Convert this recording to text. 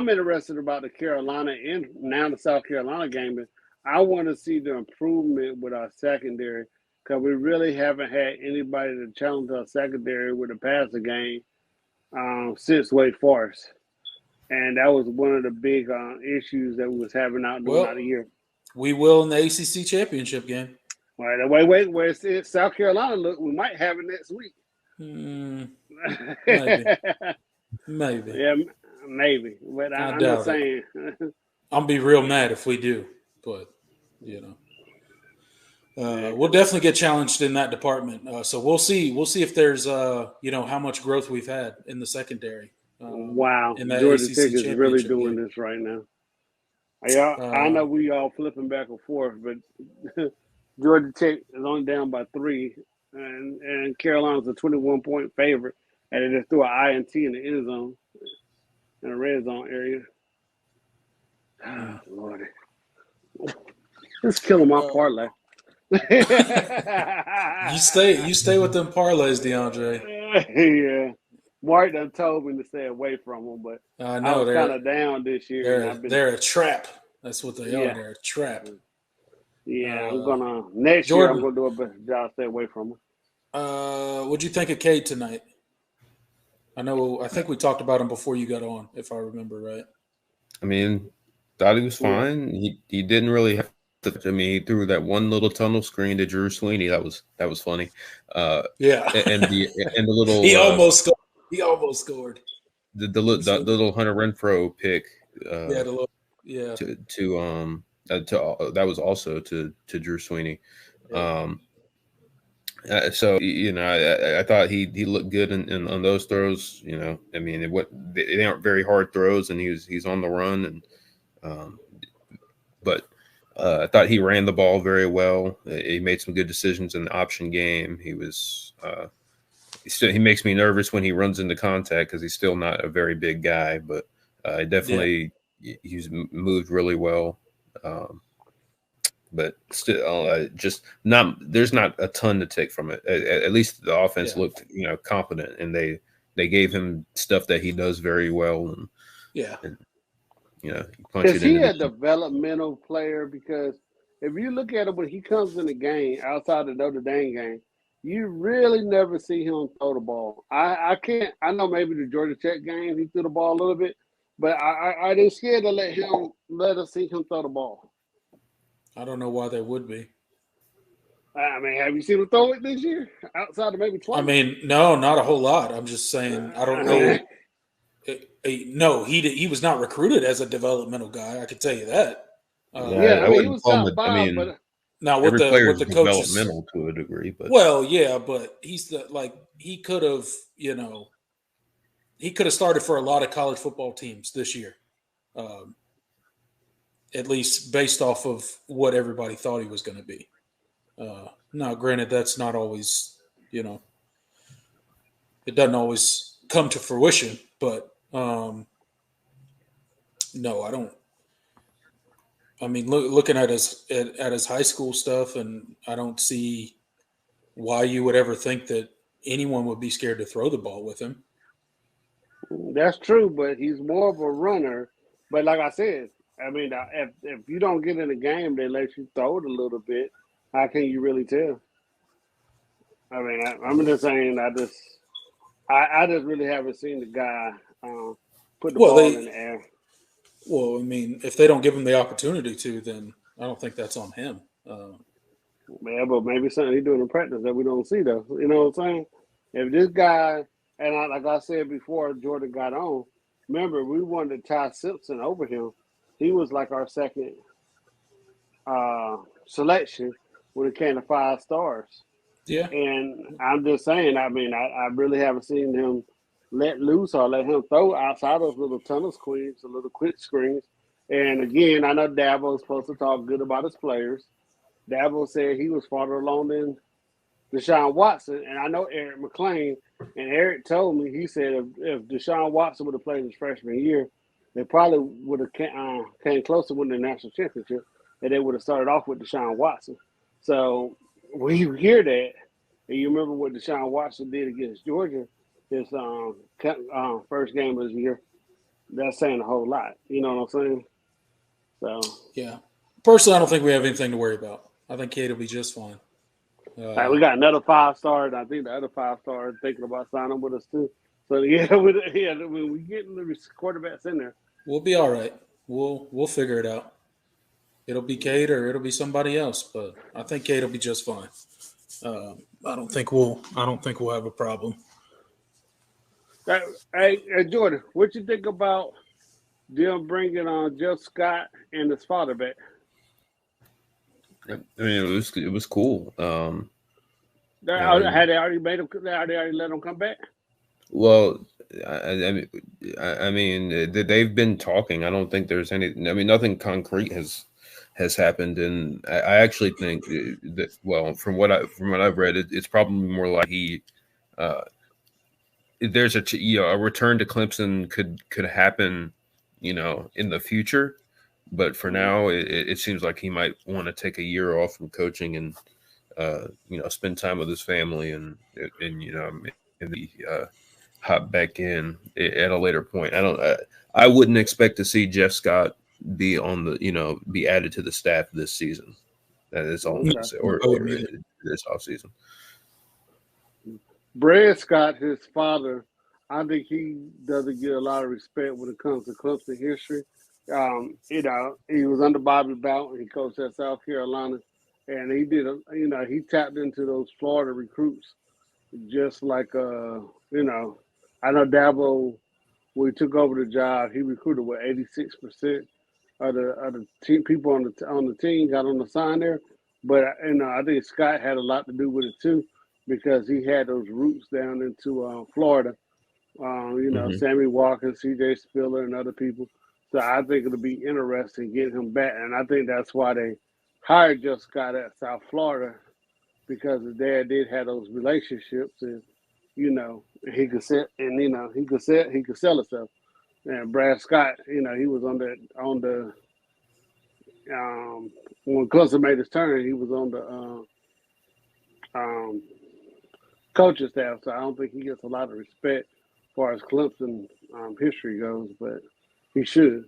I'm interested about the Carolina and now the South Carolina game is I want to see the improvement with our secondary because we really haven't had anybody to challenge our secondary with a passing game since Wake Forest, and that was one of the big issues that we was having out Well, the year. we will in the ACC Championship game. All right, wait. Where it's South Carolina, look, we might have it next week. Maybe. Maybe. Yeah, maybe. But I'm just saying. I'll be real mad if we do, but we'll definitely get challenged in that department. So we'll see. We'll see if there's how much growth we've had in the secondary. Wow, in that Georgia ACC Tech is really doing game. this right now. I know we all flipping back and forth, but Georgia Tech is only down by 3, and Carolina's a 21-point favorite, and they just threw an INT in the end zone, in the red zone area. Oh, Lordy. It's killing my parlay. You stay with them parlays, DeAndre. Yeah. Mark done told me to stay away from them, but I know was kind of down this year. They're a trap. That's what they are. They're a trap. Yeah, next year I'm gonna do a better job stay away from them. What'd you think of Cade tonight? I think we talked about him before you got on, if I remember right. I mean, thought he was fine. He didn't really have to. I mean, he threw that one little tunnel screen to Drew Sweeney. That was funny. Yeah, and the little he almost scored. He almost scored. The little Hunter Renfrow pick. To that was also to Drew Sweeney. Yeah. So I thought he looked good on those throws. I mean, they aren't very hard throws, and he's on the run, and but I thought he ran the ball very well. He made some good decisions in the option game. He was he makes me nervous when he runs into contact because he's still not a very big guy, but definitely he's moved really well. But still, there's not a ton to take from it. At least the offense looked, competent, and they gave him stuff that he does very well. And is he a developmental player? Because if you look at it when he comes in the game outside the Notre Dame game, you really never see him throw the ball. I know maybe the Georgia Tech game he threw the ball a little bit, but I didn't scared to let us see him throw the ball. I don't know why they would be. I mean, have you seen him throw it this year? Outside of maybe twice? I mean, no, not a whole lot. I'm just saying, I don't know. No, he was not recruited as a developmental guy. I can tell you that. He was top 5, but now with the coaches, developmental to a degree, but but he's he could have started for a lot of college football teams this year. At least based off of what everybody thought he was going to be. Now, granted, that's not always, it doesn't always come to fruition, but no, I don't. I mean, looking at his high school stuff, and I don't see why you would ever think that anyone would be scared to throw the ball with him. That's true, but he's more of a runner. But like I said, I mean, if you don't get in the game, they let you throw it a little bit. How can you really tell? I mean, I'm just saying. I just really haven't seen the guy put the ball in the air. Well, I mean, if they don't give him the opportunity to, then I don't think that's on him. Yeah, but maybe something he's doing in practice that we don't see, though. You know what I'm saying? If this guy, and like I said before, Jordan got on. Remember, we wanted Ty Simpson over him. He was like our second selection when it came to 5 stars. Yeah. And I'm just saying, I mean, I really haven't seen him let loose or let him throw outside those little tunnel screens, the little quick screens. And again, I know Dabo is supposed to talk good about his players. Dabo said he was farther along than Deshaun Watson. And I know Eric McClain, and Eric told me, he said if Deshaun Watson would have played his freshman year, they probably would have came close to winning the national championship, and they would have started off with Deshaun Watson. So when you hear that, and you remember what Deshaun Watson did against Georgia, his first game of the year, that's saying a whole lot. You know what I'm saying? So, Yeah. Personally, I don't think we have anything to worry about. I think Cade will be just fine. we got another 5-star, and I think the other 5-star is thinking about signing with us too. So yeah, when we get the quarterbacks in there, We'll be all right. We'll figure it out. It'll be Cade or it'll be somebody else, but I think Cade will be just fine. I don't think we'll have a problem. hey, Jordan, what you think about them bringing on Jeff Scott and his father back? I mean, it was cool. Had they already made him? Had they already let him come back? Well, I mean, they've been talking. I don't think there's any. I mean, nothing concrete has happened, and I actually think that. Well, from what I've read, it's probably more like he. There's a return to Clemson could happen, in the future, but for now, it seems like he might want to take a year off from coaching and spend time with his family and hop back in at a later point. I wouldn't expect to see Jeff Scott be be added to the staff this season. That is all I'm going to say, or this offseason. Brad Scott, his father, I think he doesn't get a lot of respect when it comes to Clemson history. He was under Bobby Bowden. He coached at South Carolina, and he did. He tapped into those Florida recruits, just like I know Dabo, when he took over the job, he recruited 86% of the team people on the team got on the sign there. But I think Scott had a lot to do with it too, because he had those roots down into Florida. Sammy Walker, C.J. Spiller, and other people. So I think it'll be interesting getting him back, and I think that's why they hired Jeff Scott at South Florida, because his dad did have those relationships, and he could sell, and he could sell himself. And Brad Scott, he was on the when Clemson made his turn, he was on the coaching staff. So I don't think he gets a lot of respect as far as Clemson history goes, but he should.